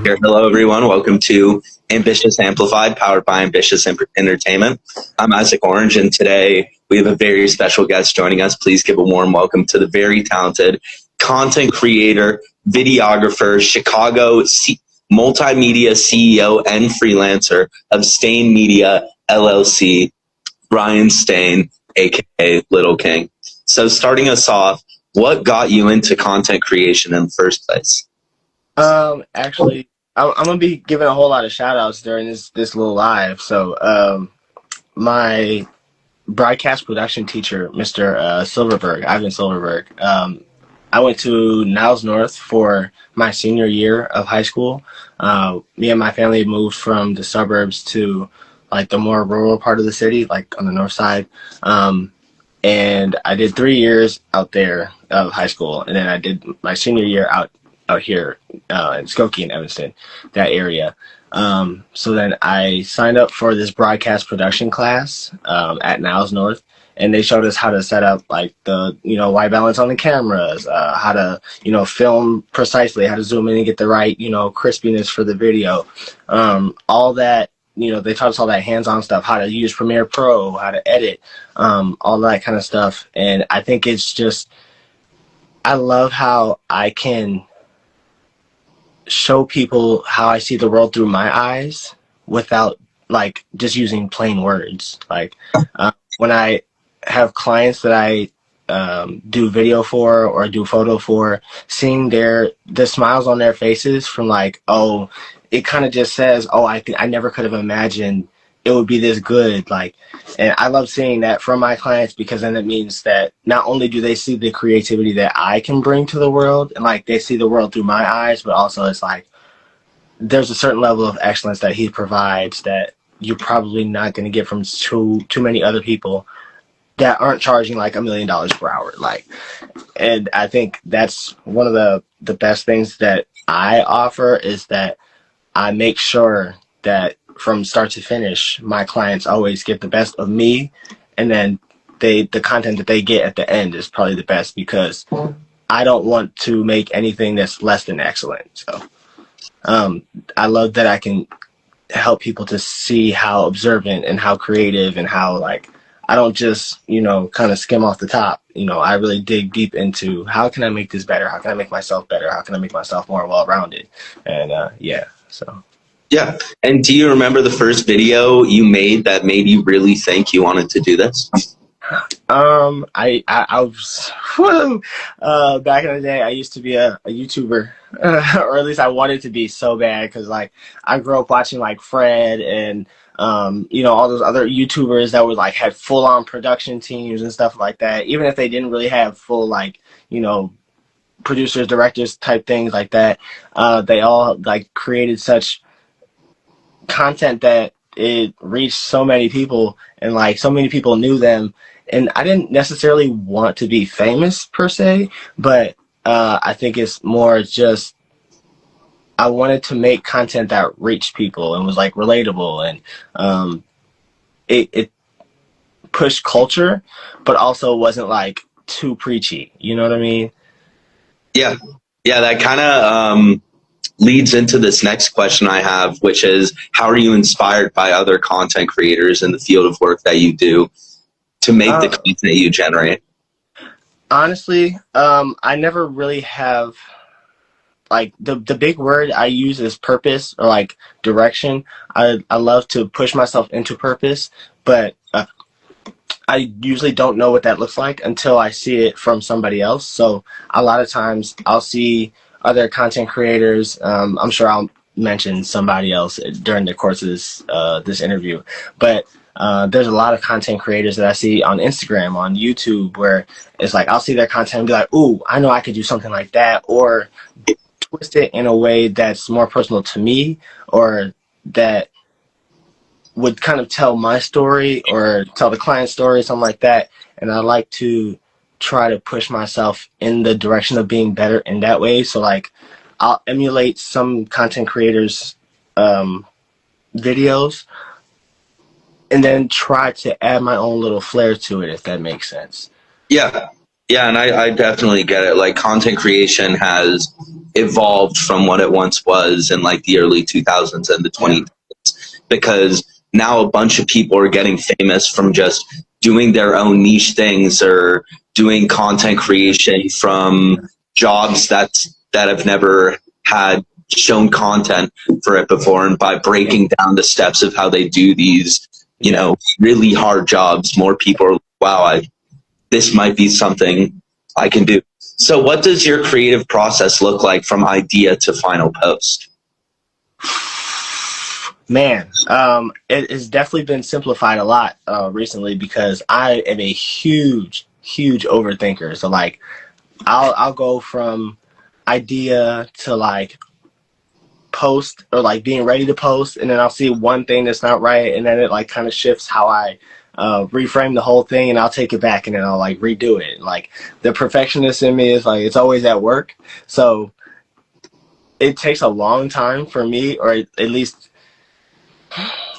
Here, hello everyone. Welcome to Ambitious Amplified, powered by Ambitious Entertainment. I'm Isaac Orange, and today we have a very special guest joining us. Please give a warm welcome to the very talented content creator, videographer, Chicago multimedia CEO and freelancer of Stain Media LLC, Ryan Stain, aka Little King. So, starting us off, what got you into content creation in the first place? Actually, I'm gonna be giving a whole lot of shout outs during this little live. So, my broadcast production teacher, Mr. Silverberg, Ivan Silverberg, I went to Niles North for my senior year of high school. Me and my family moved from the suburbs to like the more rural part of the city, like on the north side. And I did 3 years out there of high school, and then I did my senior year out here in Skokie and Evanston, that area. So then I signed up for this broadcast production class at Niles North, and they showed us how to set up like the white balance on the cameras, how to film precisely, how to zoom in and get the right crispiness for the video, all that. They taught us all that hands-on stuff, how to use Premiere Pro, how to edit, all that kind of stuff. And I think it's just, I love how I can show people how I see the world through my eyes without like just using plain words. Like when I have clients that I do video for or do photo for, seeing the smiles on their faces from like, oh, it kind of just says, oh, I never could have imagined it would be this good. Like, and I love seeing that from my clients, because then it means that not only do they see the creativity that I can bring to the world, and like they see the world through my eyes, but also it's like there's a certain level of excellence that he provides that you're probably not going to get from too many other people that aren't charging like $1 million per hour. Like, and I think that's one of the best things that I offer, is that I make sure that from start to finish, my clients always get the best of me, and then the content that they get at the end is probably the best, because I don't want to make anything that's less than excellent. So I love that I can help people to see how observant and how creative and how like I don't just kind of skim off the top. I really dig deep into how can I make this better? How can I make myself better? How can I make myself more well-rounded? And so. Yeah. And do you remember the first video you made that made you really think you wanted to do this? I was back in the day, I used to be a YouTuber, or at least I wanted to be so bad, because like I grew up watching like Fred and all those other YouTubers that would like had full-on production teams and stuff like that, even if they didn't really have full like producers, directors type things like that. They all like created such content that it reached so many people, and like so many people knew them. And I didn't necessarily want to be famous per se, but I think it's more just I wanted to make content that reached people and was like relatable, and it pushed culture, but also wasn't like too preachy. You know what I mean? Yeah. Yeah, that kind of leads into this next question I have, which is, how are you inspired by other content creators in the field of work that you do to make the content you generate? Honestly, I never really have like the big word I use is purpose, or like direction. I love to push myself into purpose, but I usually don't know what that looks like until I see it from somebody else. So a lot of times I'll see other content creators. I'm sure I'll mention somebody else during the course of this interview, but there's a lot of content creators that I see on Instagram, on YouTube, where it's like I'll see their content and be like, ooh, I know I could do something like that, or twist it in a way that's more personal to me, or that would kind of tell my story or tell the client's story, something like that. And I like to try to push myself in the direction of being better in that way. So like I'll emulate some content creators' videos, and then try to add my own little flair to it, if that makes sense. Yeah. Yeah, and I definitely get it. Like, content creation has evolved from what it once was in like the early 2000s and the 2010s, because now a bunch of people are getting famous from just doing their own niche things or doing content creation from jobs that have never had shown content for it before. And by breaking down the steps of how they do these, you know, really hard jobs, more people are, wow, this might be something I can do. So what does your creative process look like from idea to final post? Man, it has definitely been simplified a lot recently, because I am a huge overthinker. So like, I'll go from idea to like post, or like being ready to post, and then I'll see one thing that's not right, and then it like kind of shifts how I reframe the whole thing, and I'll take it back, and then I'll like redo it. Like, the perfectionist in me is like, it's always at work, so it takes a long time for me, or at least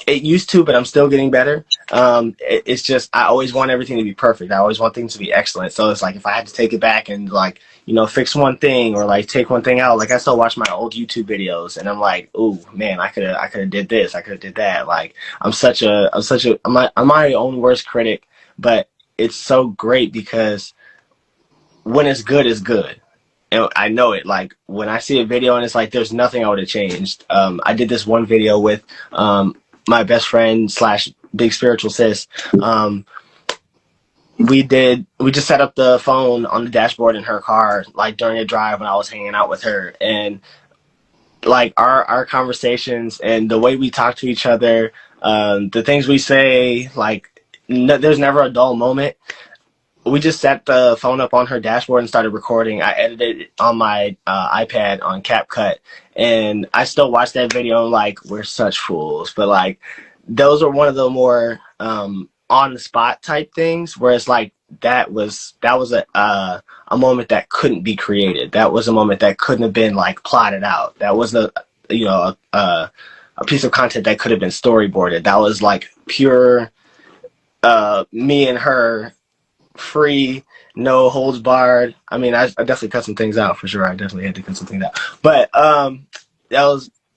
it used to, but I'm still getting better. It's just, I always want everything to be perfect. I always want things to be excellent. So it's like, if I had to take it back and like, you know, fix one thing or like take one thing out, like I still watch my old YouTube videos and I'm like, ooh, man, I could have did this. I could have did that. Like, I'm my own worst critic, but it's so great because when it's good, it's good. And I know it. Like, when I see a video and it's like, there's nothing I would have changed. I did this one video with my best friend slash big spiritual sis. We just set up the phone on the dashboard in her car, like during a drive when I was hanging out with her. And like our conversations and the way we talk to each other, the things we say, like there's never a dull moment. We just set the phone up on her dashboard and started recording. I edited it on my iPad on CapCut, and I still watch that video and like, we're such fools. But like, those are one of the more on the spot type things where it's like, that was a moment that couldn't be created. That was a moment that couldn't have been like plotted out. That was a piece of content that could have been storyboarded. That was like pure me and her, free, no holds barred. I mean, I definitely cut some things out for sure. I definitely had to cut some things out. But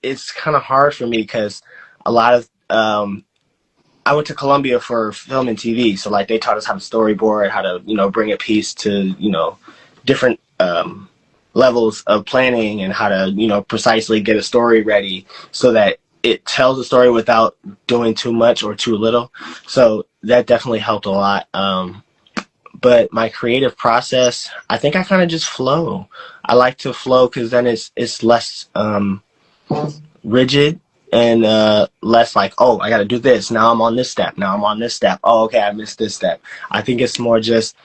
it's kind of hard for me because a lot of I went to Columbia for film and TV, so like they taught us how to storyboard, how to, you know, bring a piece to, you know, different levels of planning, and how to, you know, precisely get a story ready so that it tells a story without doing too much or too little. So that definitely helped a lot. But my creative process, I think I kind of just flow. I like to flow because then it's less rigid and less like, oh, I got to do this. Now I'm on this step. Now I'm on this step. Oh, okay, I missed this step. I think it's more just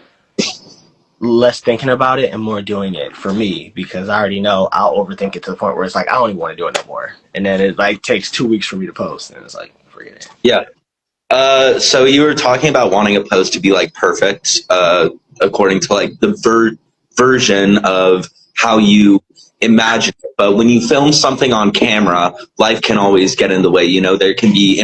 less thinking about it and more doing it for me, because I already know I'll overthink it to the point where it's like, I don't even want to do it no more. And then it like takes 2 weeks for me to post, and it's like, forget it. Yeah. So you were talking about wanting a post to be like perfect, according to like the version of how you imagine it. But when you film something on camera, life can always get in the way. You know, there can be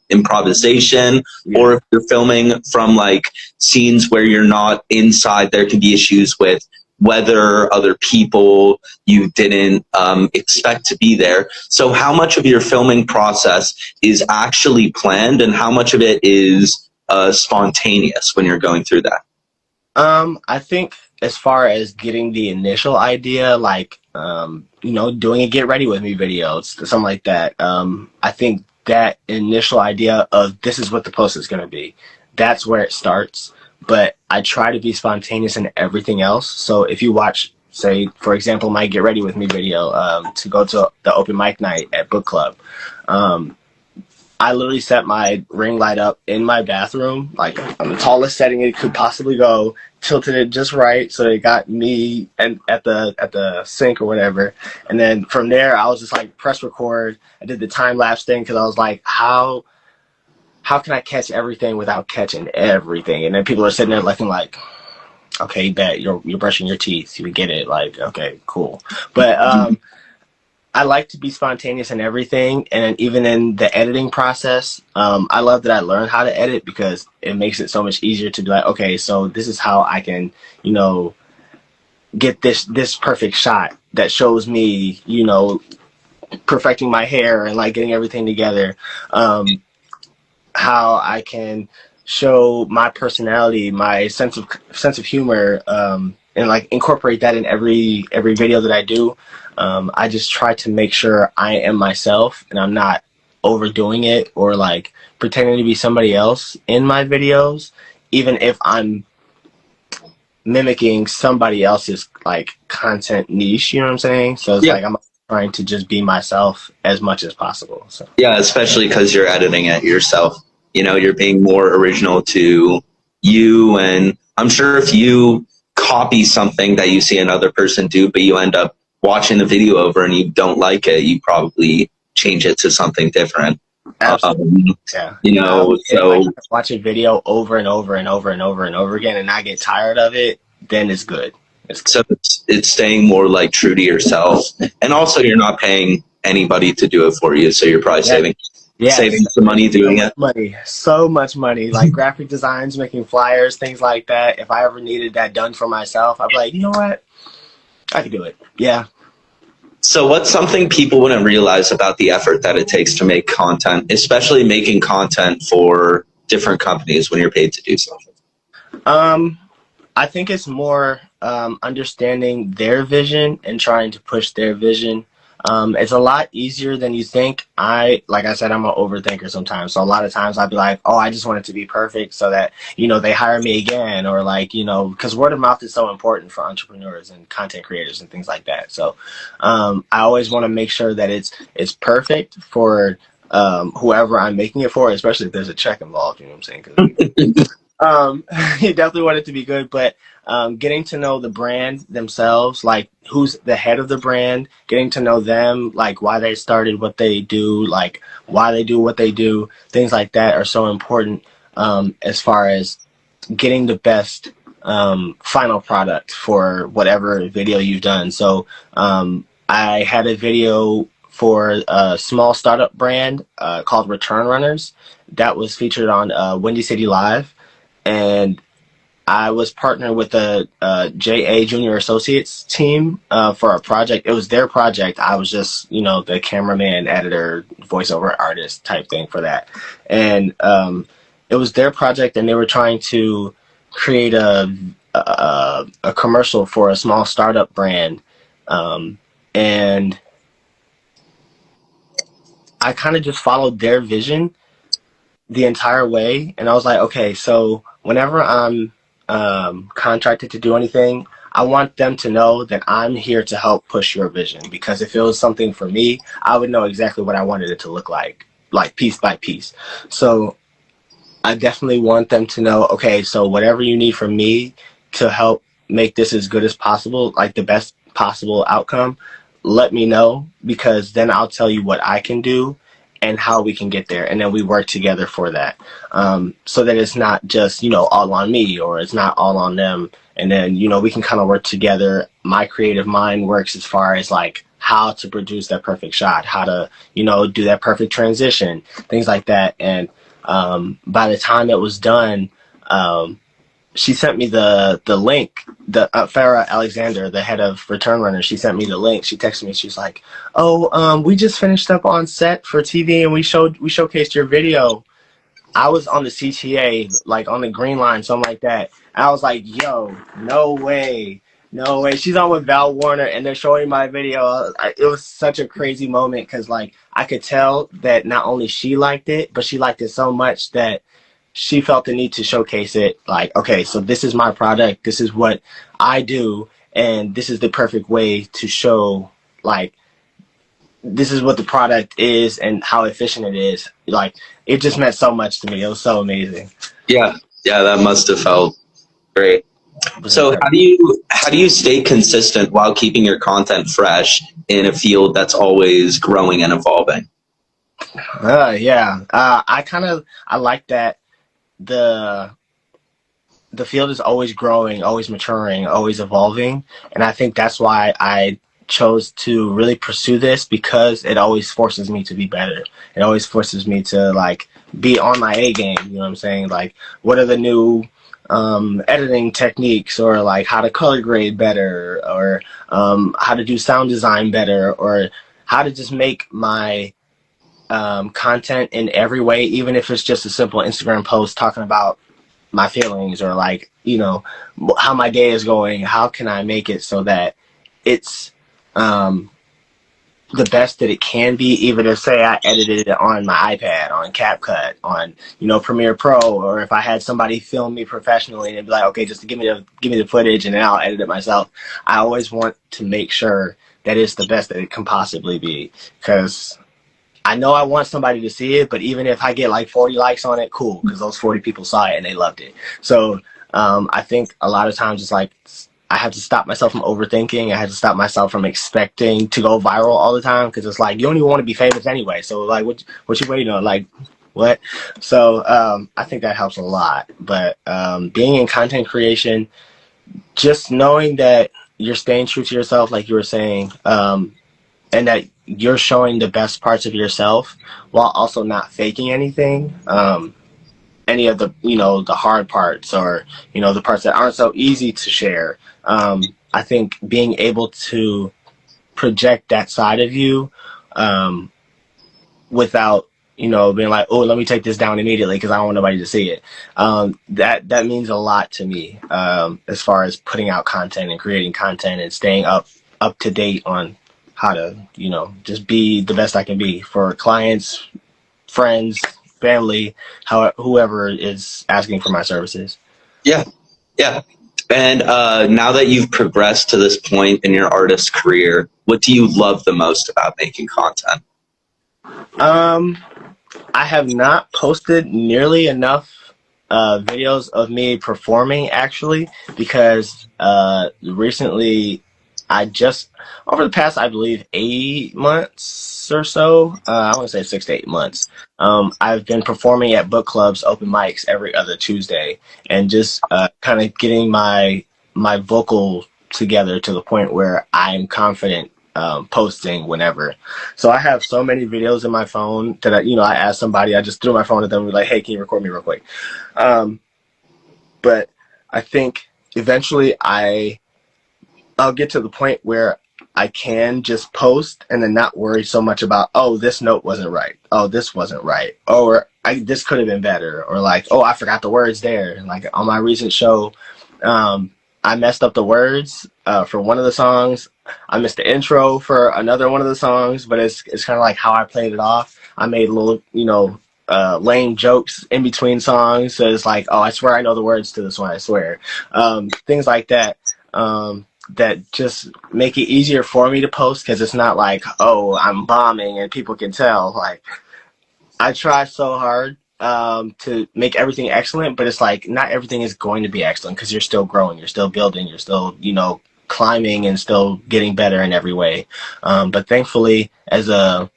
improvisation, or if you're filming from like scenes where you're not inside, there can be issues with weather, other people you didn't expect to be there. So how much of your filming process is actually planned, and how much of it is spontaneous when you're going through that? I think as far as getting the initial idea, like, you know, doing a get ready with me videos, something like that. I think that initial idea of this is what the post is going to be, that's where it starts. But I try to be spontaneous in everything else. So if you watch, say, for example, my Get Ready With Me video, to go to the open mic night at book club, I literally set my ring light up in my bathroom, like on the tallest setting it could possibly go, tilted it just right so it got me and at the sink or whatever. And then from there, I was just like, press record. I did the time lapse thing because I was like, how can I catch everything without catching everything? And then people are sitting there looking like, okay, bet you're brushing your teeth. You get it. Like, okay, cool. But I like to be spontaneous in everything. And even in the editing process, I love that I learned how to edit because it makes it so much easier to be like, okay, so this is how I can, you know, get this perfect shot that shows me, perfecting my hair and like getting everything together. How I can show my personality, my sense of humor, and like incorporate that in every video that I do. I just try to make sure I am myself and I'm not overdoing it or like pretending to be somebody else in my videos, even if I'm mimicking somebody else's like content niche. You know what I'm saying? So it's Yeah. like I'm trying to just be myself as much as possible. So. Yeah, especially because you're editing it yourself. You're being more original to you. And I'm sure if you copy something that you see another person do, but you end up watching the video over and you don't like it, you probably change it to something different. Absolutely. Yeah. So if I watch a video over and over and over and over and over again and I get tired of it, then it's good. So it's staying more like true to yourself. And also you're not paying anybody to do it for you. So you're probably saving some money doing it. So much money, like graphic designs, making flyers, things like that. If I ever needed that done for myself, I'd be like, you know what? I could do it. Yeah. So what's something people wouldn't realize about the effort that it takes to make content, especially making content for different companies when you're paid to do something? I think it's more understanding their vision and trying to push their vision. It's a lot easier than you think. Like I said, I'm an overthinker sometimes. So a lot of times I'd be like, oh, I just want it to be perfect so that, they hire me again, or like, because word of mouth is so important for entrepreneurs and content creators and things like that. So I always want to make sure that it's perfect for whoever I'm making it for, especially if there's a check involved, you know what I'm saying? You definitely want it to be good, but getting to know the brand themselves, like who's the head of the brand, getting to know them, like why they started what they do, like why they do what they do, things like that are so important as far as getting the best final product for whatever video you've done. So I had a video for a small startup brand called Return Runners that was featured on Windy City Live. And I was partnered with a JA Junior Associates team for a project. It was their project. I was just, the cameraman, editor, voiceover artist type thing for that. And it was their project, and they were trying to create a commercial for a small startup brand. And I kind of just followed their vision the entire way. And I was like, okay, so whenever I'm contracted to do anything, I want them to know that I'm here to help push your vision, because if it was something for me, I would know exactly what I wanted it to look like piece by piece. So I definitely want them to know, okay, so whatever you need from me to help make this as good as possible, like the best possible outcome, let me know, because then I'll tell you what I can do and how we can get there, and then we work together for that, so that it's not just all on me, or it's not all on them, and then we can kind of work together. My creative mind works as far as like how to produce that perfect shot, how to do that perfect transition, things like that. And by the time it was done, she sent me the link. The Farah Alexander, the head of Return Runner, she sent me the link. She texted me. She's like, "Oh, we just finished up on set for TV, and we showcased your video." I was on the CTA, like on the green line, something like that. And I was like, "Yo, no way, no way!" She's on with Val Warner, and they're showing my video. It was such a crazy moment, because like I could tell that not only she liked it, but she liked it so much that she felt the need to showcase it. Like, okay, so this is my product, this is what I do, and this is the perfect way to show, like, this is what the product is and how efficient it is. Like, it just meant so much to me. It was so amazing. Yeah, that must have felt great. So how do you stay consistent while keeping your content fresh in a field that's always growing and evolving? I like that the field is always growing, always maturing, always evolving. And I think that's why I chose to really pursue this, because it always forces me to be better. It always forces me to like be on my A game. You know what I'm saying? Like, what are the new editing techniques, or like how to color grade better, or how to do sound design better, or how to just make my content in every way, even if it's just a simple Instagram post talking about my feelings, or like, how my day is going. How can I make it so that it's the best that it can be, even if, say, I edited it on my iPad, on CapCut, on Premiere Pro, or if I had somebody film me professionally and it'd be like, okay, just give me the footage and then I'll edit it myself. I always want to make sure that it's the best that it can possibly be, because I know I want somebody to see it, but even if I get like 40 likes on it, cool, because those 40 people saw it and they loved it. So I think a lot of times it's like, I have to stop myself from overthinking. I have to stop myself from expecting to go viral all the time, because it's like, you don't even want to be famous anyway. So like, what you waiting on? Like, what? So I think that helps a lot. But being in content creation, just knowing that you're staying true to yourself, like you were saying, and that you're showing the best parts of yourself while also not faking anything. Any of the the hard parts, or the parts that aren't so easy to share. I think being able to project that side of you without being like, oh, let me take this down immediately because I don't want nobody to see it. That means a lot to me as far as putting out content and creating content and staying up to date on how to just be the best I can be for clients, friends, family, whoever is asking for my services. Yeah. And now that you've progressed to this point in your artist career, what do you love the most about making content? I have not posted nearly enough videos of me performing, actually, because recently over the past, I believe, 8 months or so, I want to say 6 to 8 months, I've been performing at book clubs, open mics every other Tuesday, and just kind of getting my vocal together to the point where I'm confident posting whenever. So I have so many videos in my phone that I asked somebody, I just threw my phone at them and be like, hey, can you record me real quick? But I think eventually I'll get to the point where I can just post and then not worry so much about, oh, this note wasn't right. Oh, this wasn't right. Or this could have been better. Or like, oh, I forgot the words there. Like on my recent show, I messed up the words for one of the songs. I missed the intro for another one of the songs, but it's kind of like how I played it off. I made little, lame jokes in between songs. So it's like, oh, I swear I know the words to this one, I swear. Things like that. That just make it easier for me to post, because it's not like, oh, I'm bombing and people can tell. Like, I try so hard to make everything excellent, but it's like not everything is going to be excellent, because you're still growing, you're still building, you're still climbing and still getting better in every way. But thankfully, as an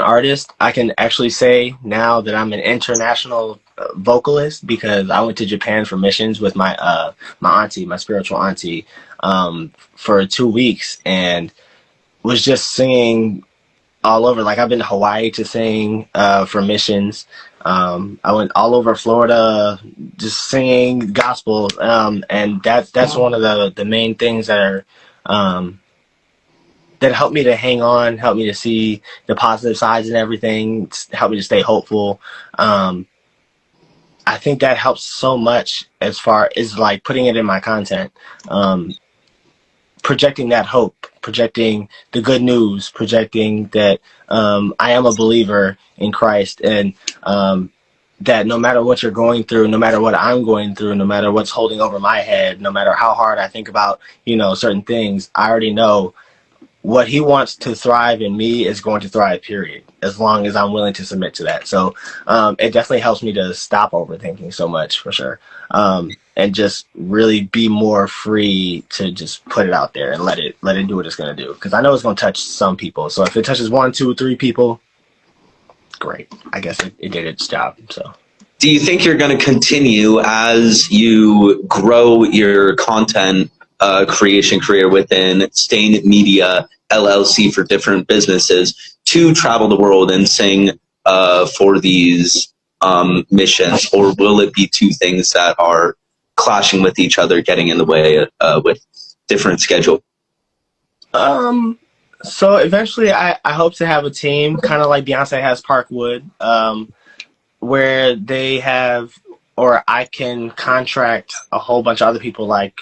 artist, I can actually say now that I'm an international vocalist, because I went to Japan for missions with my auntie, my spiritual auntie, for 2 weeks, and was just singing all over. Like, I've been to Hawaii to sing for missions. I went all over Florida just singing gospel, and that's one of the main things that are that helped me to hang on, helped me to see the positive sides and everything, helped me to stay hopeful. I think that helps so much as far as like putting it in my content, projecting that hope, projecting the good news, projecting that I am a believer in Christ, and that no matter what you're going through, no matter what I'm going through, no matter what's holding over my head, no matter how hard I think about, certain things, I already know what he wants to thrive in me is going to thrive, period, as long as I'm willing to submit to that. So it definitely helps me to stop overthinking so much, for sure, and just really be more free to just put it out there and let it do what it's going to do, because I know it's going to touch some people. So if it touches 1, 2, 3 people, great. I guess it did its job. So Do you think you're going to continue as you grow your content creation career within Stain Media LLC for different businesses to travel the world and sing for these missions, or will it be two things that are clashing with each other, getting in the way with different schedule? So eventually I hope to have a team kind of like Beyonce has Parkwood, where they have, or I can contract a whole bunch of other people like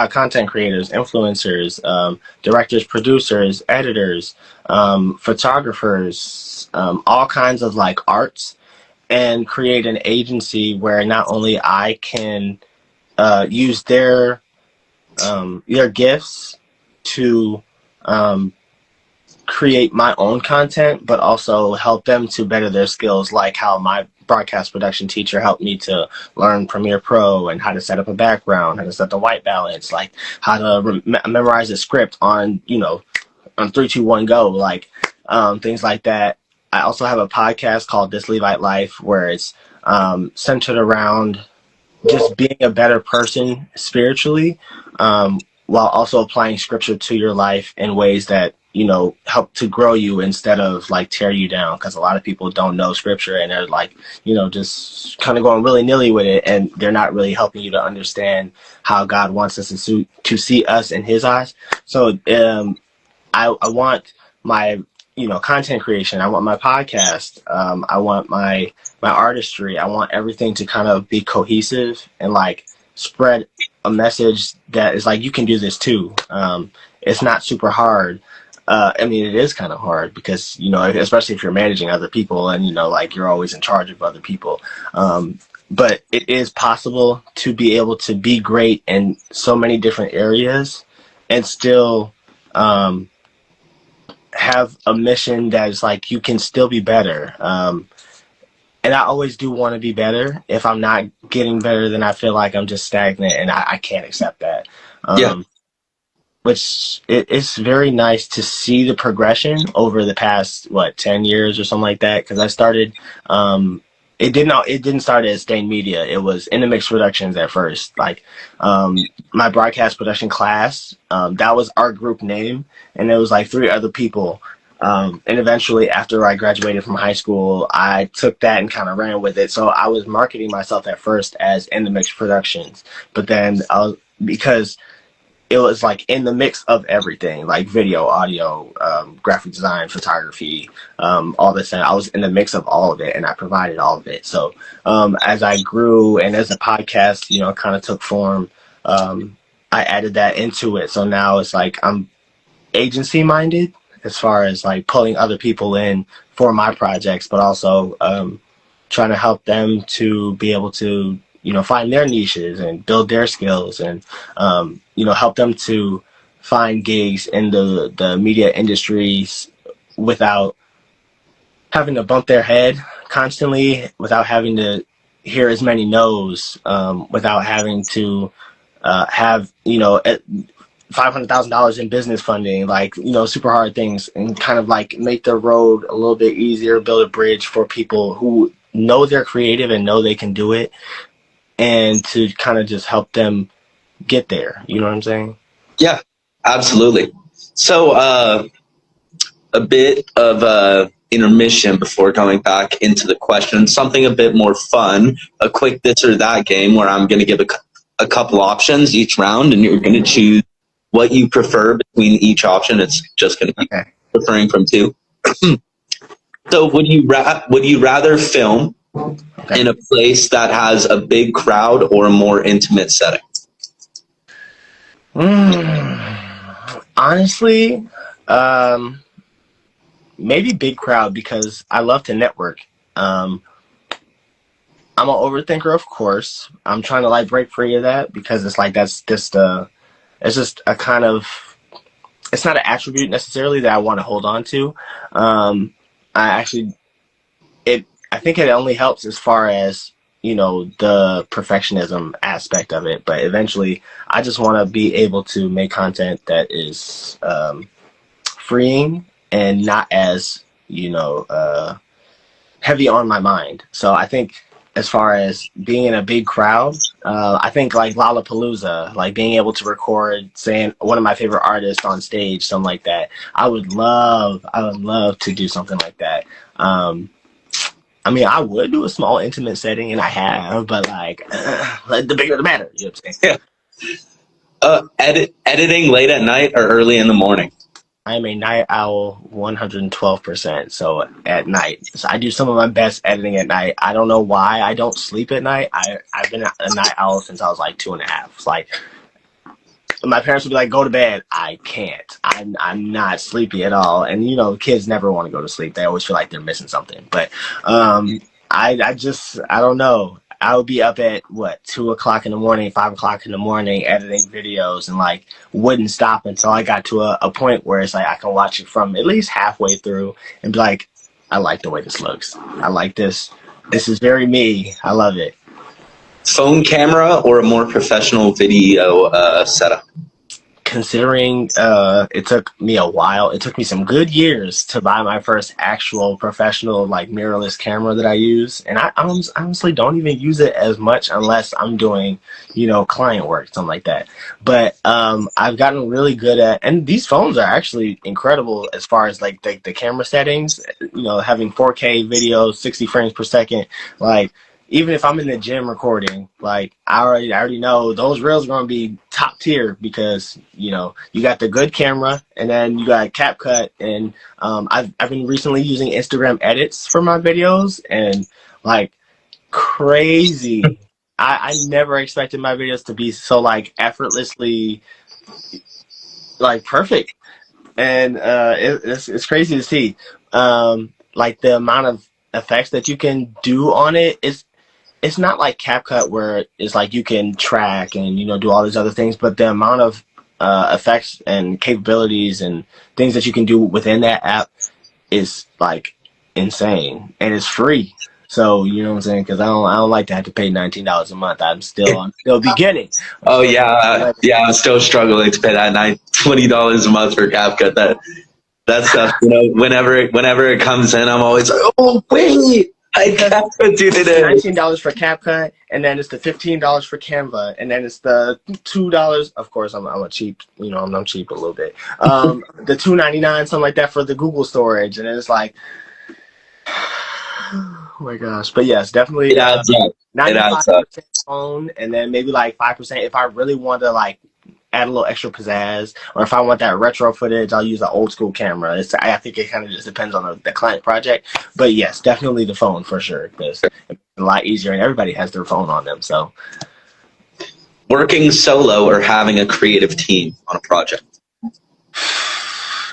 content creators, influencers, directors, producers, editors, photographers, all kinds of like arts, and create an agency where not only I can use their gifts to create my own content, but also help them to better their skills, like how my broadcast production teacher helped me to learn Premiere Pro and how to set up a background, how to set the white balance, like how to memorize a script on, on 3, 2, 1, go, like things like that. I also have a podcast called This Levite Life, where it's centered around just being a better person spiritually, while also applying scripture to your life in ways that help to grow you instead of like tear you down, because a lot of people don't know scripture and they're like just kind of going willy-nilly with it, and they're not really helping you to understand how God wants us to see us in his eyes. So I want my content creation, I want my podcast, I want my artistry, I want everything to kind of be cohesive and like spread a message that is like, you can do this too. It's not super hard. I mean, it is kind of hard because, especially if you're managing other people and, like you're always in charge of other people. But it is possible to be able to be great in so many different areas and still have a mission that is like, you can still be better. And I always do want to be better. If I'm not getting better, then I feel like I'm just stagnant, and I can't accept that. Yeah. Which it's very nice to see the progression over the past 10 years or something like that, because I started it didn't start as Stain Media. It was In the Mix Productions at first, like my broadcast production class, that was our group name, and there was like 3 other people, and eventually after I graduated from high school, I took that and kind of ran with it. So I was marketing myself at first as In the Mix Productions, but then because it was like in the mix of everything, like video, audio, graphic design, photography, all this. And I was in the mix of all of it, and I provided all of it. So as I grew and as the podcast, kind of took form, I added that into it. So now it's like I'm agency minded as far as like pulling other people in for my projects, but also trying to help them to be able to find their niches and build their skills, and help them to find gigs in the media industries without having to bump their head constantly, without having to hear as many no's, without having to have $500,000 in business funding, like super hard things, and kind of like make the road a little bit easier, build a bridge for people who know they're creative and know they can do it, and to kind of just help them get there. You know what I'm saying? Yeah, absolutely. So a bit of intermission before going back into the question, something a bit more fun, a quick this or that game where I'm going to give a couple options each round, and you're going to choose what you prefer between each option. It's just going to be preferring from 2. So would you rather film in a place that has a big crowd or a more intimate setting? Honestly, maybe big crowd, because I love to network. I'm an overthinker, of course. I'm trying to like break free of that, because it's like it's just a kind of, it's not an attribute necessarily that I want to hold on to. I think it only helps as far as the perfectionism aspect of it, but eventually I just want to be able to make content that is freeing and not as heavy on my mind. So I think as far as being in a big crowd, I think like Lollapalooza, like being able to record saying one of my favorite artists on stage, something like that. I would love to do something like that. I mean, I would do a small intimate setting, and I have, but like, the bigger the better. You know what I'm saying? Editing late at night or early in the morning? I am a night owl 112%. So at night. So I do some of my best editing at night. I don't know why I don't sleep at night. I've been a night owl since I was like 2.5. It's like my parents would be like, go to bed. I can't. I'm not sleepy at all. And you know, kids never want to go to sleep. They always feel like they're missing something. But I don't know. I would be up at what 2 o'clock in the morning, 5 o'clock in the morning, editing videos, and like wouldn't stop until I got to a point where it's like I can watch it from at least halfway through and be like, I like the way this looks. I like this. This is very me. I love it. Phone camera or a more professional video setup? Considering it took me a while, it took me some good years to buy my first actual professional like mirrorless camera that I use, and I honestly don't even use it as much unless I'm doing, you know, client work, something like that. But I've gotten really good at, and these phones are actually incredible as far as like the camera settings, you know, having 4K video, 60 frames per second, like. Even if I'm in the gym recording, like I already know those reels are gonna be top tier because you know you got the good camera and then you got CapCut and I've been recently using Instagram edits for my videos and like crazy. I never expected my videos to be so like effortlessly like perfect and it's crazy to see like the amount of effects that you can do on it is. It's not like CapCut where it's like you can track and you know do all these other things, but the amount of effects and capabilities and things that you can do within that app is like insane, and it's free. So you know what I'm saying? Because I don't like to have to pay $19 a month. I'm still beginning. Oh yeah, I'm still struggling to pay that $20 a month for CapCut. That stuff, you know, whenever it comes in, I'm always like, oh wait. I have to do today. $19 for CapCut, and then it's the $15 for Canva, and then it's the $2. Of course, I'm a cheap, you know, I'm cheap a little bit. The $2.99, something like that for the Google storage, and it's like, oh my gosh! But yes, definitely. It adds up. 95% phone, and then maybe like 5% if I really want to like add a little extra pizzazz, or if I want that retro footage, I'll use an old school camera. I think it kind of just depends on the client project. But yes, definitely the phone for sure, because it's a lot easier, and everybody has their phone on them. So, working solo or having a creative team on a project?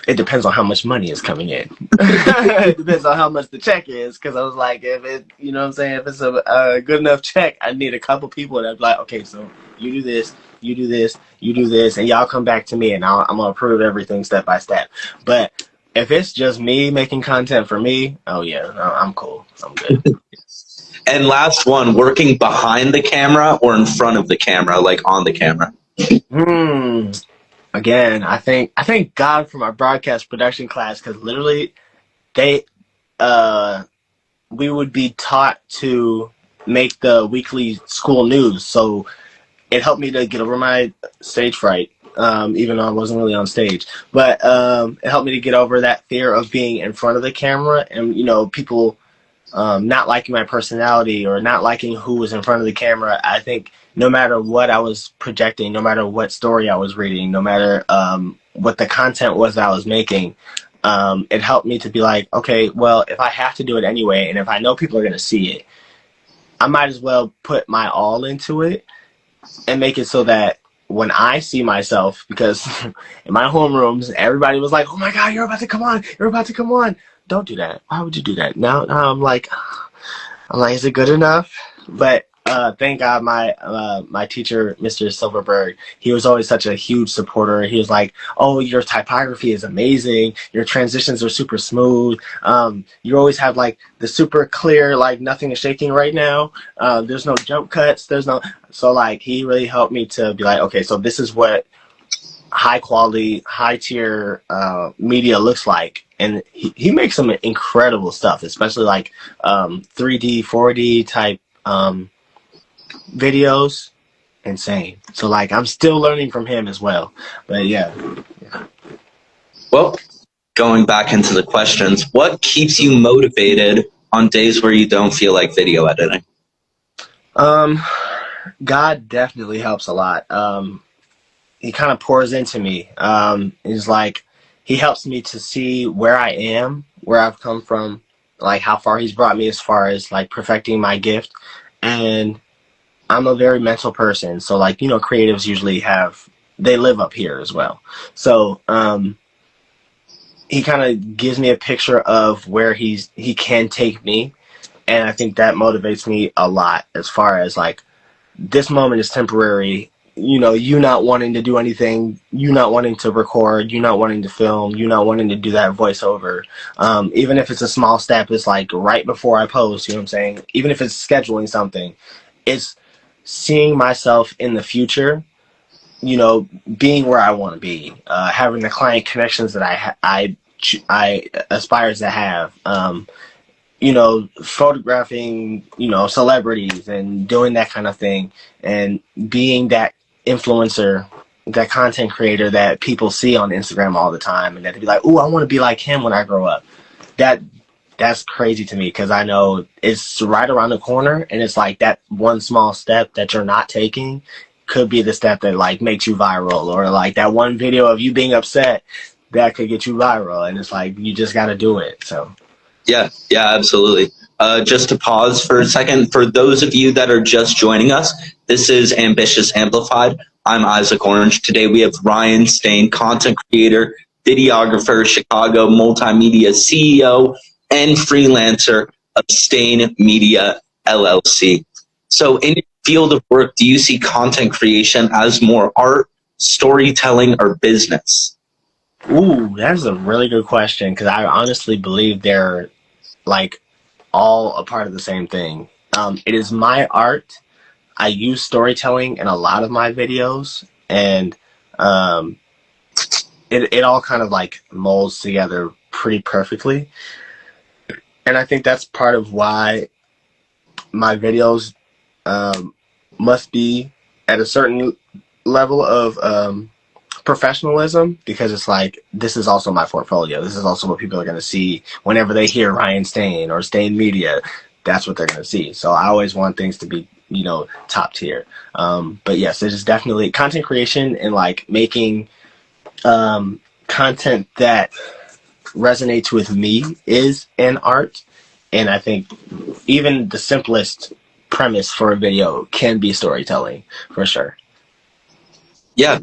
It depends on how much money is coming in. It depends on how much the check is, because I was like, if it, you know what I'm saying, if it's a good enough check, I need a couple people that be like, okay, so you do this, you do this, you do this, and y'all come back to me, and I'm gonna approve everything step by step. But if it's just me making content for me, oh yeah, I'm cool, I'm good. And last one, working behind the camera or in front of the camera, like on the camera? Again, I thank God for my broadcast production class, because literally we would be taught to make the weekly school news, so it helped me to get over my stage fright, even though I wasn't really on stage. But it helped me to get over that fear of being in front of the camera and, you know, people not liking my personality or not liking who was in front of the camera. I think no matter what I was projecting, no matter what story I was reading, no matter what the content was that I was making, it helped me to be like, okay, well, if I have to do it anyway, and if I know people are going to see it, I might as well put my all into it and make it so that when I see myself, because in my homerooms, everybody was like, oh my God, you're about to come on. You're about to come on. Don't do that. Why would you do that? Now I'm like, is it good enough? But thank God my teacher, Mr. Silverberg, he was always such a huge supporter. He was like, oh, your typography is amazing. Your transitions are super smooth. You always have like the super clear, like nothing is shaking right now. There's no jump cuts. So like he really helped me to be like, okay, so this is what high quality, high tier media looks like. And he makes some incredible stuff, especially like 3D, 4D type videos. Insane. So like I'm still learning from him as well. But yeah. Well, going back into the questions, what keeps you motivated on days where you don't feel like video editing? God definitely helps a lot. He kind of pours into me. He's like, he helps me to see where I am, where I've come from, like how far he's brought me as far as like perfecting my gift. And I'm a very mental person. So like, you know, creatives usually they live up here as well. So, he kind of gives me a picture of where he can take me. And I think that motivates me a lot as far as like, this moment is temporary. You know, you not wanting to do anything, you not wanting to record, you not wanting to film, you not wanting to do that voiceover. Even if it's a small step, it's like right before I post, you know what I'm saying? Even if it's scheduling something, it's seeing myself in the future, you know, being where I want to be, having the client connections that I aspire to have. You know, photographing, you know, celebrities and doing that kind of thing and being that influencer, that content creator that people see on Instagram all the time and that they be like, "Ooh, I want to be like him when I grow up." That's crazy to me because I know it's right around the corner and it's like that one small step that you're not taking could be the step that like makes you viral, or like that one video of you being upset that could get you viral, and it's like you just got to do it. So Yeah, absolutely. Just to pause for a second, for those of you that are just joining us, this is Ambitious Amplified. I'm Isaac Orange. Today we have Ryan Stain, content creator, videographer, Chicago multimedia CEO, and freelancer of Stain Media LLC. So in your field of work, do you see content creation as more art, storytelling, or business? ooh, that's a really good question because I honestly believe they're like all a part of the same thing. It is my art. I use storytelling in a lot of my videos, and um, it all kind of like molds together pretty perfectly. And I think that's part of why my videos um, must be at a certain level of professionalism, because it's like this is also my portfolio. This is also what people are going to see whenever they hear Ryan Stain or Stain Media. That's what they're going to see. So I always want things to be, you know, top tier. But yes, it is definitely content creation and like making content that resonates with me is an art. And I think even the simplest premise for a video can be storytelling for sure. Yeah.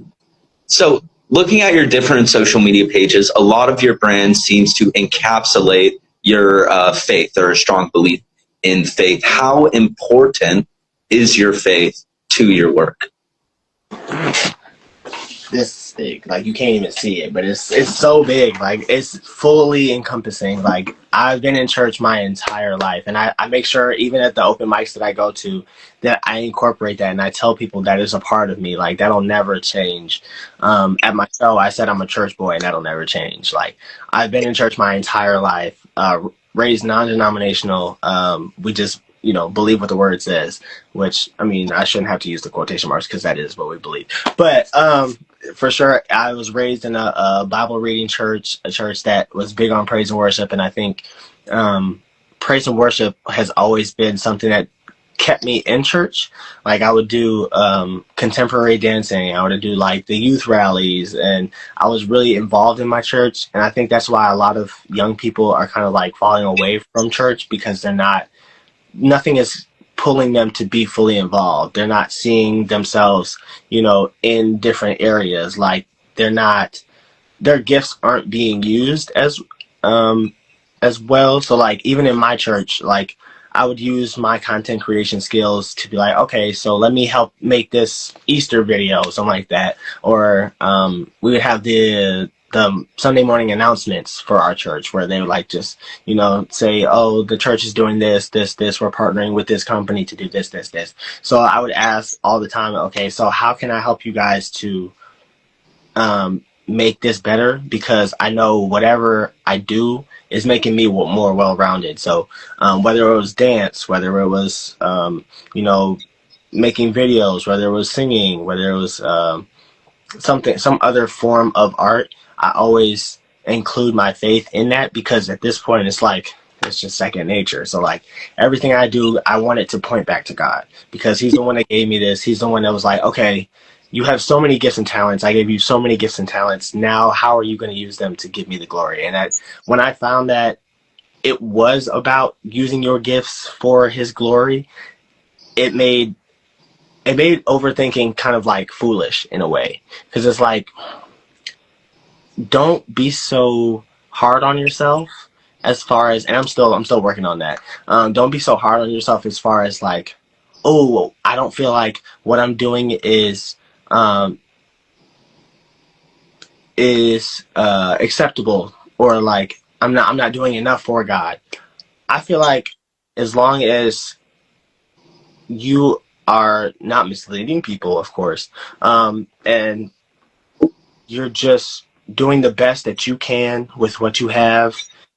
So looking at your different social media pages, a lot of your brand seems to encapsulate your faith or a strong belief in faith. How important is your faith to your work? This big, like you can't even see it, but it's so big, like it's fully encompassing. Like I've been in church my entire life, and I make sure even at the open mics that I go to that I incorporate that, and I tell people that is a part of me, like that'll never change. At my show I said I'm a church boy, and that'll never change. Like I've been in church my entire life, raised non-denominational. We just, you know, believe what the word says, which I mean I shouldn't have to use the quotation marks because that is what we believe. But for sure, I was raised in a Bible reading church, a church that was big on praise and worship, and I think praise and worship has always been something that kept me in church. Like I would do contemporary dancing, I would do like the youth rallies, and I was really involved in my church. And I think that's why a lot of young people are kind of like falling away from church, because they're not, nothing is pulling them to be fully involved. They're not seeing themselves, you know, in different areas. Like they're not, their gifts aren't being used as well. So like even in my church, like I would use my content creation skills to be like, okay, so let me help make this Easter video, something like that. Or we would have the Sunday morning announcements for our church where they would like just, you know, say, oh, the church is doing this, we're partnering with this company to do this. So I would ask all the time, okay, so how can I help you guys to make this better? Because I know whatever I do is making me more well-rounded. So whether it was dance, whether it was, you know, making videos, whether it was singing, whether it was some other form of art, I always include my faith in that, because at this point it's like it's just second nature. So like everything I do, I want it to point back to God because He's the one that gave me this. He's the one that was like, okay, you have so many gifts and talents. I gave you so many gifts and talents. Now, how are you going to use them to give me the glory? And that when I found that it was about using your gifts for His glory, it made overthinking kind of like foolish in a way because it's like, don't be so hard on yourself as far as, and I'm still working on that. Don't be so hard on yourself as far as like, oh, I don't feel like what I'm doing um, is acceptable, or like I'm not doing enough for God. I feel like as long as you are not misleading people, of course, and you're just doing the best that you can with what you have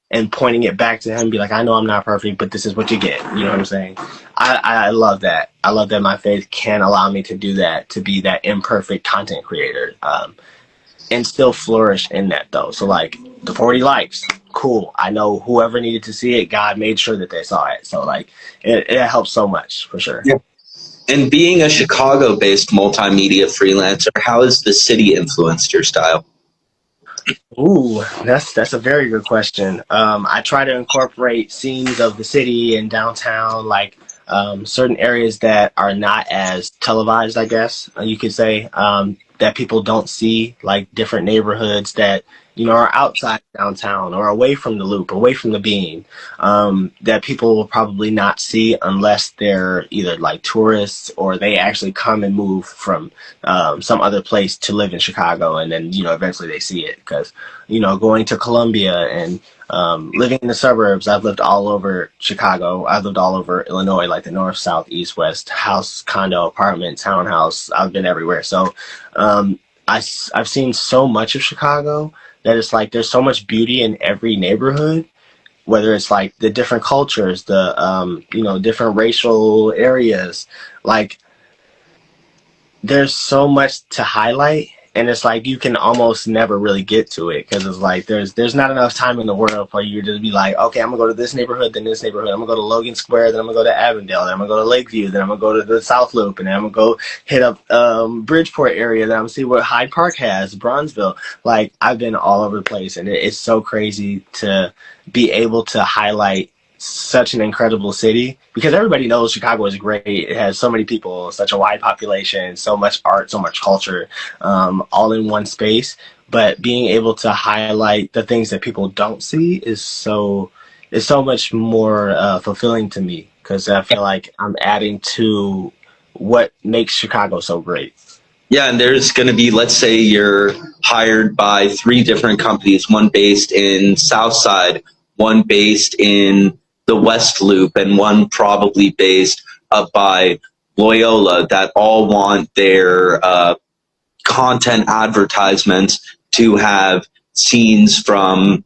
and pointing it back to Him, be like, I know I'm not perfect, but this is what you get. You know what I'm saying? I love that. I love that my faith can allow me to do that, to be that imperfect content creator, and still flourish in that though. So like the 40 likes, cool. I know whoever needed to see it, God made sure that they saw it. So like it helps so much for sure. Yeah. And being a Chicago-based multimedia freelancer, how has the city influenced your style? Ooh, that's a very good question. I try to incorporate scenes of the city and downtown, like certain areas that are not as televised, I guess you could say, that people don't see, like different neighborhoods that are outside downtown or away from the loop, away from the beam, that people will probably not see unless they're either like tourists or they actually come and move from some other place to live in Chicago, and then eventually they see it because going to Columbia and living in the suburbs. I've lived all over Chicago. I've lived all over Illinois, like the north, south, east, west, house, condo, apartment, townhouse. I've been everywhere. So I've seen so much of Chicago that it's like there's so much beauty in every neighborhood, whether it's like the different cultures, the different racial areas. Like there's so much to highlight, and it's like you can almost never really get to it because it's like there's not enough time in the world for you to be like, okay, I'm gonna go to this neighborhood, then this neighborhood, I'm gonna go to Logan Square, then I'm gonna go to Avondale, then I'm gonna go to Lakeview, then I'm gonna go to the South Loop, and then I'm gonna go hit up Bridgeport area, then I'm gonna see what Hyde Park has, Bronzeville. Like I've been all over the place, and it's so crazy to be able to highlight such an incredible city because everybody knows Chicago is great. It has so many people, such a wide population, so much art, so much culture, all in one space. But being able to highlight the things that people don't see is so much more fulfilling to me because I feel like I'm adding to what makes Chicago so great. Yeah, and there's going to be, let's say you're hired by 3 different companies, one based in Southside, one based in the West Loop, and one probably based up by Loyola, that all want their content advertisements to have scenes from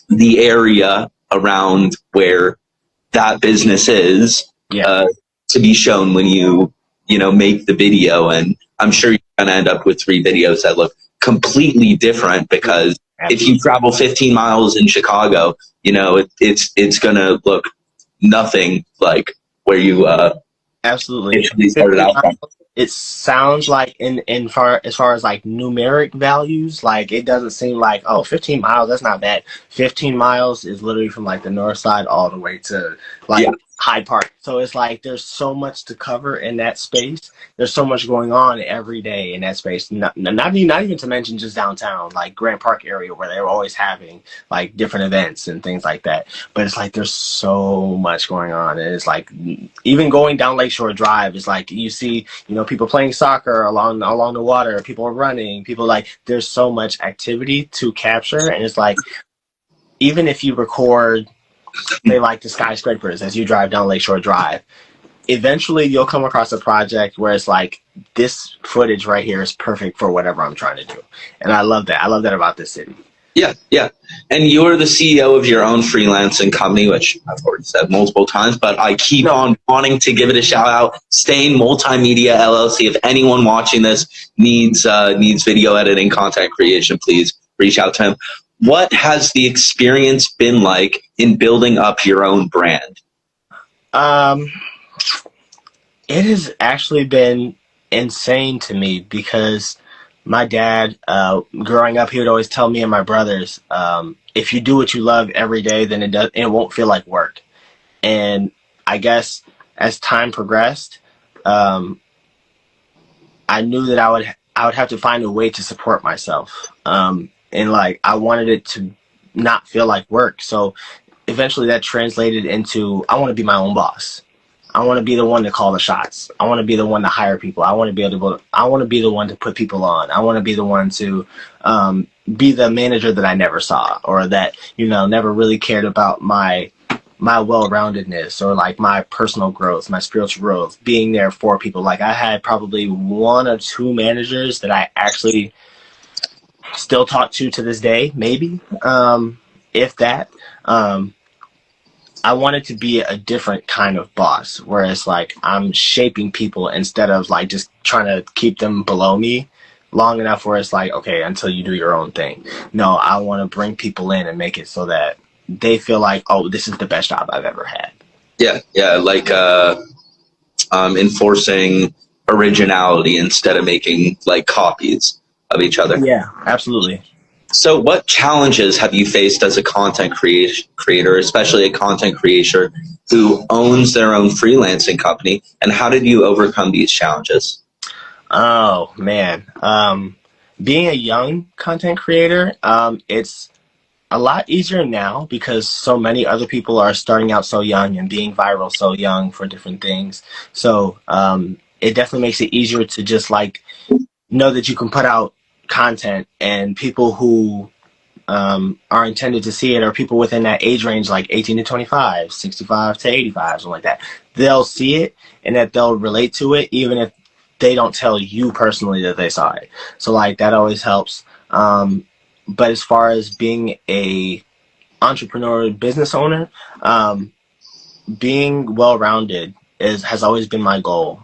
the area around where that business is, to be shown when you make the video. And I'm sure you're going to end up with 3 videos that look completely different because if you travel 15 miles in Chicago, it's going to look nothing like where you absolutely started out from. It sounds like as far as like numeric values, like it doesn't seem like 15 miles, that's not bad. 15 miles is literally from like the north side all the way to like Hyde Park. So it's like there's so much to cover in that space. There's so much going on every day in that space. Not even to mention just downtown, like Grant Park area where they're always having like different events and things like that. But it's like there's so much going on, and it's like even going down Lakeshore Drive is like you see people playing soccer along the water, people are running, people like there's so much activity to capture, and it's like even if you record they like the skyscrapers as you drive down Lakeshore Drive, eventually you'll come across a project where it's like this footage right here is perfect for whatever I'm trying to do. And I love that. I love that about this city. Yeah. And you're the CEO of your own freelancing company, which I've already said multiple times, but I keep on wanting to give it a shout out. Stain Multimedia LLC. If anyone watching this needs video editing, content creation, please reach out to him. What has the experience been like in building up your own brand? Um, it has actually been insane to me because my dad, growing up, he would always tell me and my brothers, if you do what you love every day, then it won't feel like work. And I guess as time progressed, um, I knew that I would have to find a way to support myself. And like I wanted it to not feel like work. So eventually that translated into I want to be my own boss. I want to be the one to call the shots. I want to be the one to hire people. I want to be the one to put people on. I want to be the one to be the manager that I never saw, or that never really cared about my well-roundedness, or like my personal growth, my spiritual growth, being there for people. Like I had probably one or two managers that I actually still talk to this day, maybe, if that. Um, I wanted to be a different kind of boss, where it's like I'm shaping people instead of like just trying to keep them below me long enough where it's like, okay, until you do your own thing. No, I want to bring people in and make it so that they feel like, oh, this is the best job I've ever had. Yeah, like enforcing originality instead of making like copies of each other. Yeah, absolutely. So, what challenges have you faced as a creator, especially a content creator who owns their own freelancing company, and how did you overcome these challenges? Oh man, being a young content creator, it's a lot easier now because so many other people are starting out so young and being viral so young for different things. So it definitely makes it easier to just like know that you can put out content, and people who are intended to see it are people within that age range, like 18 to 25, 65 to 85, something like that. They'll see it and that they'll relate to it, even if they don't tell you personally that they saw it. So like that always helps. But as far as being a entrepreneur business owner, being well-rounded has always been my goal.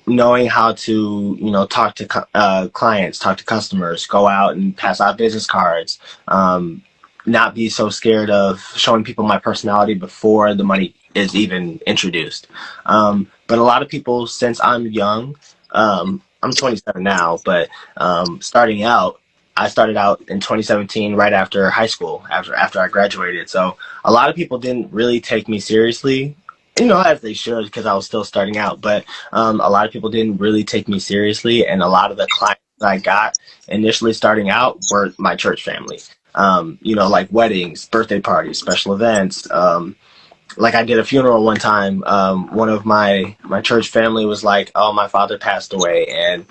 Knowing how to talk to clients, talk to customers, go out and pass out business cards, not be so scared of showing people my personality before the money is even introduced. But a lot of people, since I'm young, I'm 27 now, but starting out, I started out in 2017, right after high school, after I graduated. So a lot of people didn't really take me seriously, as they should, because I was still starting out. But a lot of people didn't really take me seriously, and a lot of the clients that I got initially starting out were my church family. Like weddings, birthday parties, special events. Like I did a funeral one time. One of my church family was like, "Oh, my father passed away," and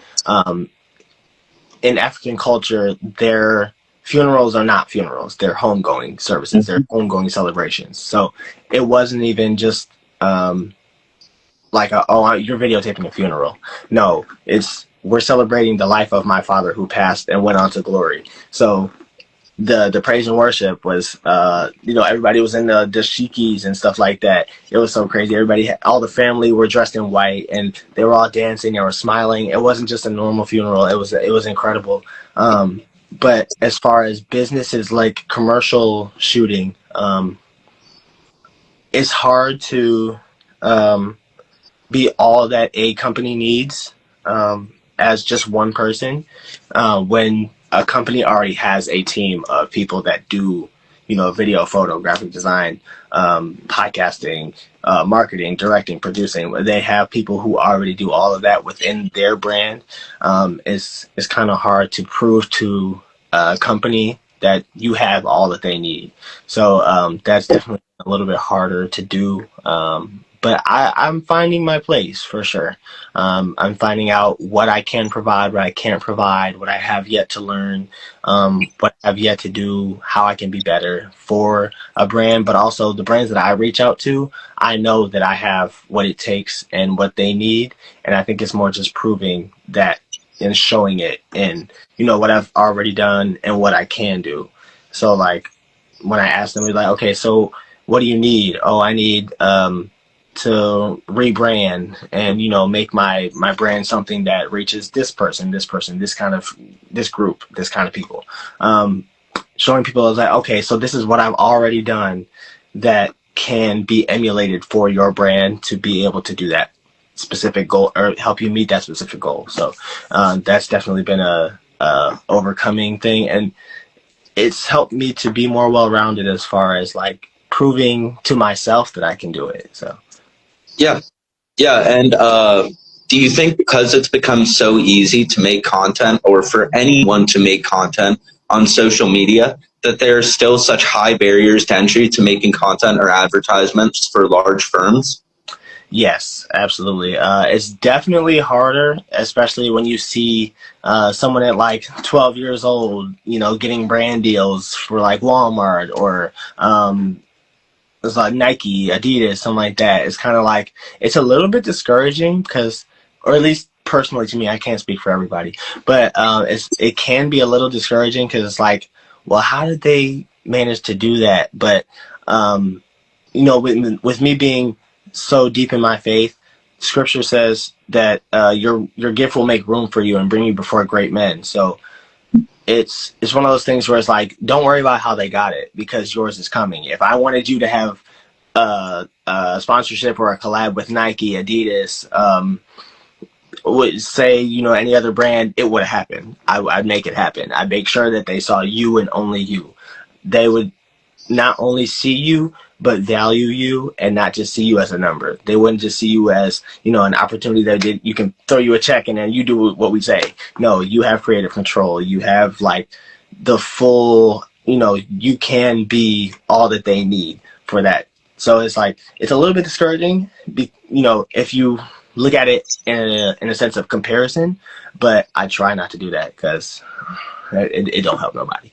in African culture, their funerals are not funerals; they're homegoing services, they're homegoing celebrations. So it wasn't even just like, you're videotaping a funeral. No, we're celebrating the life of my father who passed and went on to glory. So the praise and worship was, everybody was in the dashikis and stuff like that. It was so crazy. All the family were dressed in white, and they were all dancing, they were smiling. It wasn't just a normal funeral. It was incredible. But as far as businesses, like commercial shooting, it's hard to be all that a company needs, as just one person, when a company already has a team of people that do, video, photo, graphic design, podcasting, marketing, directing, producing. They have people who already do all of that within their brand. It's kind of hard to prove to a company that you have all that they need. So that's definitely a little bit harder to do. But I'm finding my place for sure. I'm finding out what I can provide, what I can't provide, what I have yet to learn, what I have yet to do, how I can be better for a brand, but also the brands that I reach out to, I know that I have what it takes and what they need. And I think it's more just proving that and showing it in, what I've already done and what I can do. So like when I ask them, we're like, okay, so what do you need? Oh, I need, to rebrand and make my brand something that reaches this person, this group, this kind of people. showing people is like, okay, so this is what I've already done that can be emulated for your brand to be able to do that specific goal or help you meet that specific goal. So that's definitely been a overcoming thing, and it's helped me to be more well-rounded as far as like proving to myself that I can do it. So Yeah. Yeah. And do you think because it's become so easy to make content, or for anyone to make content on social media, that there are still such high barriers to entry to making content or advertisements for large firms? yes, absolutely. It's definitely harder, especially when you see someone at like 12 years old, you know, getting brand deals for like Walmart or it's like Nike, Adidas, something like that. It's kind of like, it's a little bit discouraging because, or at least personally to me, I can't speak for everybody, but it can be a little discouraging because it's like, well, how did they manage to do that? But, you know, with me being so deep in my faith, scripture says that your gift will make room for you and bring you before great men. So it's one of those things where it's like, don't worry about how they got it because yours is coming. If I wanted you to have a sponsorship or a collab with Nike, Adidas, would say, you know, any other brand, it would happen. I'd make it happen. I'd make sure that they saw you and only you. They would not only see you, but value you and not just see you as a number. They wouldn't just see you as, you know, an opportunity that you can throw you a check and then you do what we say. No, you have creative control. You have like the full, you know, you can be all that they need for that. So it's like, it's a little bit discouraging, you know, if you look at it in a sense of comparison, but I try not to do that because it don't help nobody.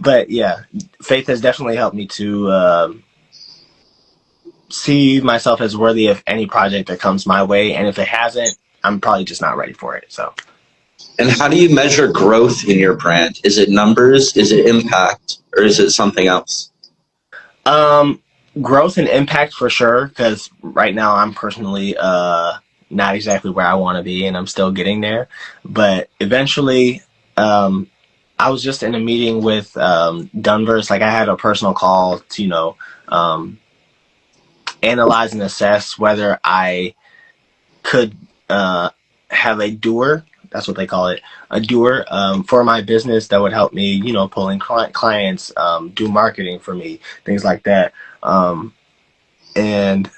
But yeah, faith has definitely helped me to see myself as worthy of any project that comes my way. And if it hasn't, I'm probably just not ready for it. So. And how do you measure growth in your brand? Is it numbers? Is it impact? Or is it something else? Growth and impact for sure, because right now I'm personally not exactly where I want to be, and I'm still getting there. But eventually, I was just in a meeting with Dunverse. Like I had a personal call to, you know, analyze and assess whether I could have a doer. That's what they call it, a doer for my business that would help me, you know, pull in clients, do marketing for me, things like that. And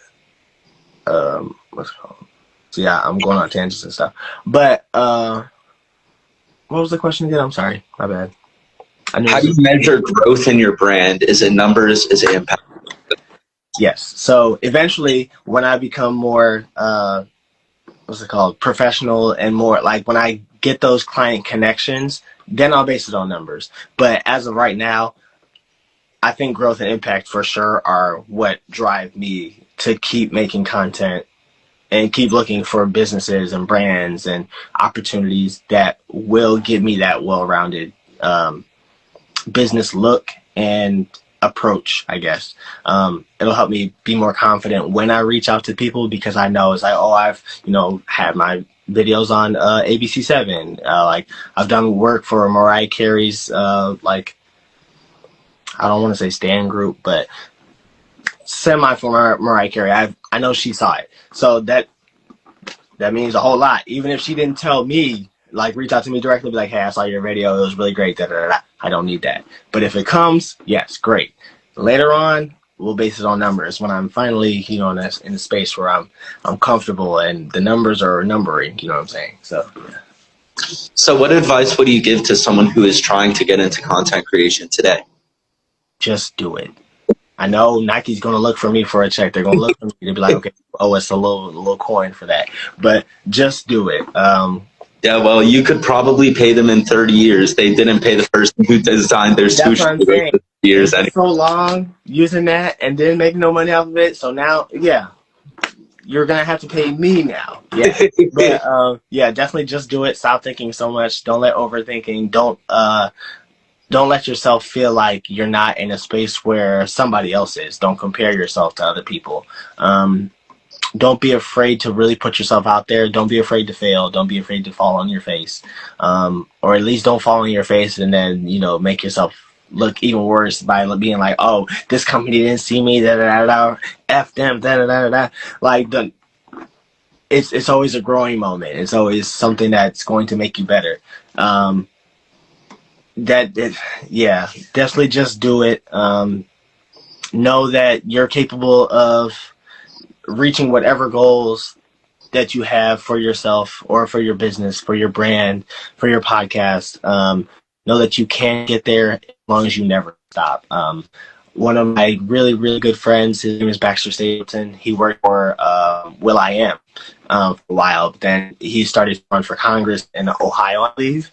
what's it called? So yeah, I'm going on tangents and stuff. But what was the question again? I'm sorry, my bad. How do you measure growth in your brand? Is it numbers? Is it impact? Yes. So eventually, when I become more what's it called, professional, and more like when I get those client connections, then I'll base it on numbers. But as of right now, I think growth and impact for sure are what drive me to keep making content and keep looking for businesses and brands and opportunities that will give me that well-rounded business look and approach, I guess. It'll help me be more confident when I reach out to people because I know it's like, oh, I've, you know, had my videos on ABC7. Like I've done work for Mariah Carey's, like, I don't want to say stan group, but semi for Mariah Carey. I know she saw it. So that means a whole lot. Even if she didn't tell me, like reach out to me directly, be like, hey, I saw your video. It was really great. Da, da, da, da. I don't need that. But if it comes, yes, great. Later on, we'll base it on numbers when I'm finally, you know, in a space where I'm comfortable and the numbers are numbering, you know what I'm saying? So, yeah. So what advice would you give to someone who is trying to get into content creation today? Just do it. I know Nike's going to look for me for a check. They're going to look for me to be like, okay, oh, it's a little coin for that. But just do it. Yeah, well, you could probably pay them in 30 years. They didn't pay the person who designed their sushi That's what I'm saying. for years. Anyway. So long using that and then making no money off of it. So now, yeah, you're going to have to pay me now. Yeah. But, yeah, definitely just do it. Stop thinking so much. Don't let overthinking. Don't let yourself feel like you're not in a space where somebody else is. Don't compare yourself to other people. Don't be afraid to really put yourself out there. Don't be afraid to fail. Don't be afraid to fall on your face. Or at least don't fall on your face and then, you know, make yourself look even worse by being like, oh, this company didn't see me, da da da da, f them, da da da da. Like it's always a growing moment. It's always something that's going to make you better. Um, yeah, definitely just do it. Know that you're capable of reaching whatever goals that you have for yourself or for your business, for your brand, for your podcast. Know that you can get there as long as you never stop. One of my really, really good friends, his name is Baxter Stapleton. He worked for Will I Am for a while. Then he started to run for Congress in Ohio, I believe.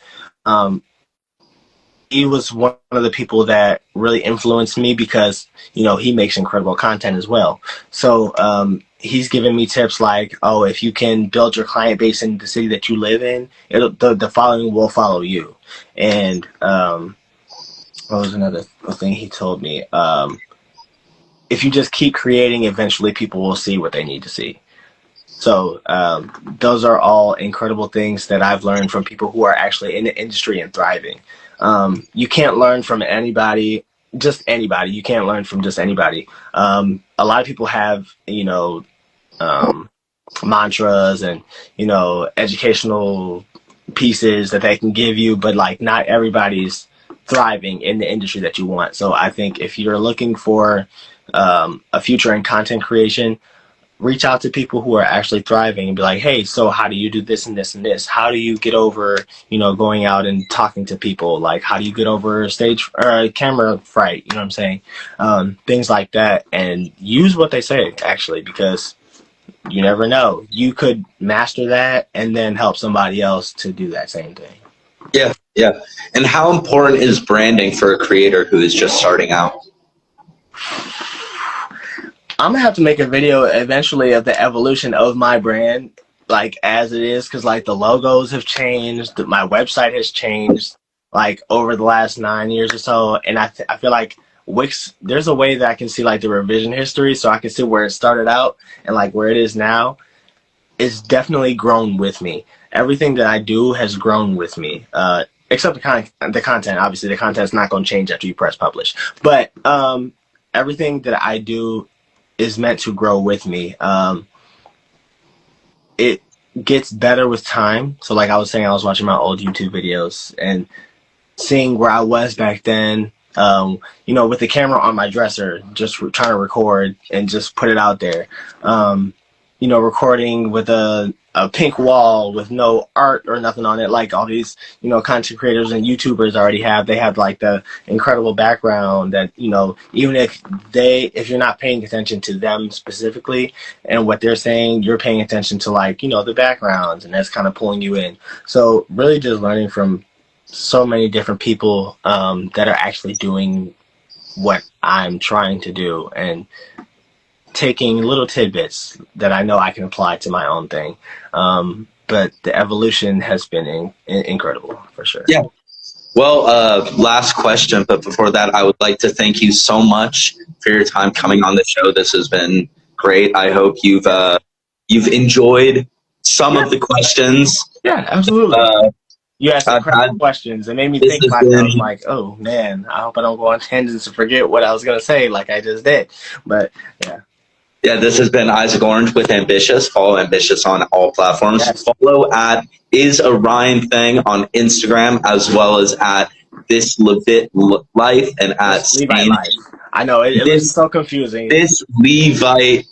He was one of the people that really influenced me because, he makes incredible content as well. So he's given me tips like, oh, if you can build your client base in the city that you live in, the following will follow you. And what was another thing he told me? If you just keep creating, eventually people will see what they need to see. So those are all incredible things that I've learned from people who are actually in the industry and thriving. You can't learn from anybody, just anybody. You can't learn from just anybody. A lot of people have, mantras and, educational pieces that they can give you, but like not everybody's thriving in the industry that you want. So I think if you're looking for a future in content creation, reach out to people who are actually thriving and be like, hey, so how do you do this and this and this? How do you get over, going out and talking to people? Like, how do you get over stage or camera fright? You know what I'm saying? Things like that. And use what they say, actually, because you never know. You could master that and then help somebody else to do that same thing. Yeah, yeah. And how important is branding for a creator who is just starting out? I'm gonna have to make a video eventually of the evolution of my brand, like as it is, because like the logos have changed, my website has changed, like over the last 9 years or so, and I feel like Wix, there's a way that I can see like the revision history, so I can see where it started out and like where it is now. It's definitely grown with me. Everything that I do has grown with me, except the content. Obviously, the content's not going to change after you press publish, but everything that I do is meant to grow with me. It gets better with time. So like I was saying, I was watching my old YouTube videos and seeing where I was back then, with the camera on my dresser, just trying to record and just put it out there. Recording with a pink wall with no art or nothing on it, like all these, content creators and YouTubers already have. They have like the incredible background that, even if you're not paying attention to them specifically and what they're saying, you're paying attention to like, the backgrounds, and that's kind of pulling you in. So really just learning from so many different people that are actually doing what I'm trying to do, and taking little tidbits that I know I can apply to my own thing. But the evolution has been incredible, for sure. Yeah. Well, last question, but before that, I would like to thank you so much for your time coming on the show. This has been great. I hope you've enjoyed some of the questions. Yeah, absolutely. You asked incredible questions. It made me think about it. I was like, oh, man, I hope I don't go on tangents and forget what I was going to say like I just did. But, yeah. Yeah, this has been Isaac Orange with Ambitious. Follow Ambitious on all platforms. Yes. Follow at Is a Ryan Thing on Instagram, as well as at This Levite Life and at Levite Life. I know, it was so confusing. This Levite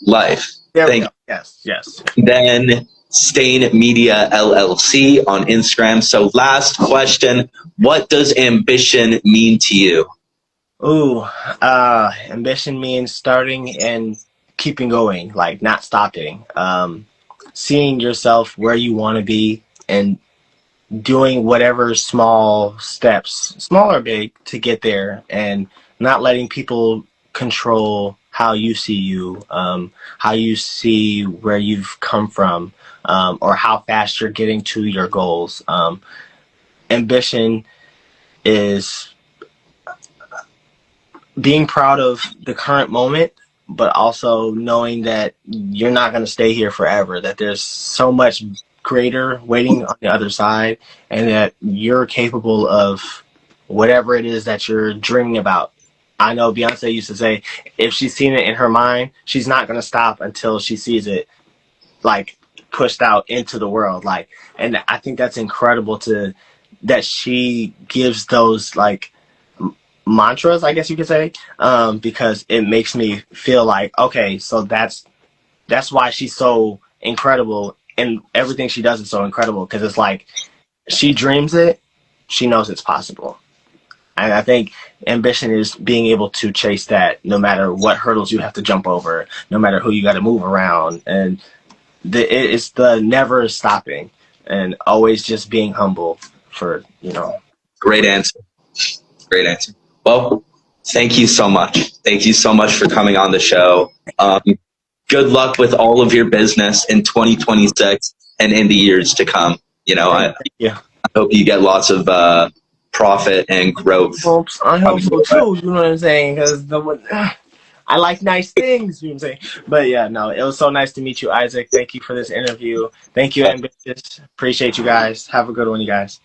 Life. There we go. Yes. Then Stain Media LLC on Instagram. So last question, what does ambition mean to you? Ooh, ambition means starting and keeping going, like not stopping. Seeing yourself where you want to be and doing whatever small steps, small or big, to get there, and not letting people control how you see you, how you see where you've come from, or how fast you're getting to your goals. Ambition is being proud of the current moment, but also knowing that you're not going to stay here forever, that there's so much greater waiting on the other side, and that you're capable of whatever it is that you're dreaming about. I know Beyonce used to say, if she's seen it in her mind, she's not going to stop until she sees it like pushed out into the world. Like, and I think that's incredible that she gives those like mantras, I guess you could say, because it makes me feel like, okay, so that's why she's so incredible, and everything she does is so incredible, because it's like she dreams it, she knows it's possible. And I think ambition is being able to chase that no matter what hurdles you have to jump over, no matter who you got to move around. And it's the never stopping and always just being humble for, Great answer. Great answer. Well, thank you so much. Thank you so much for coming on the show. Good luck with all of your business in 2026 and in the years to come. I hope you get lots of profit and growth. I hope so too. You know what I'm saying? Because I like nice things. You know what I'm saying? But yeah, no, it was so nice to meet you, Isaac. Thank you for this interview. Thank you, Ambitious. Appreciate you guys. Have a good one, you guys.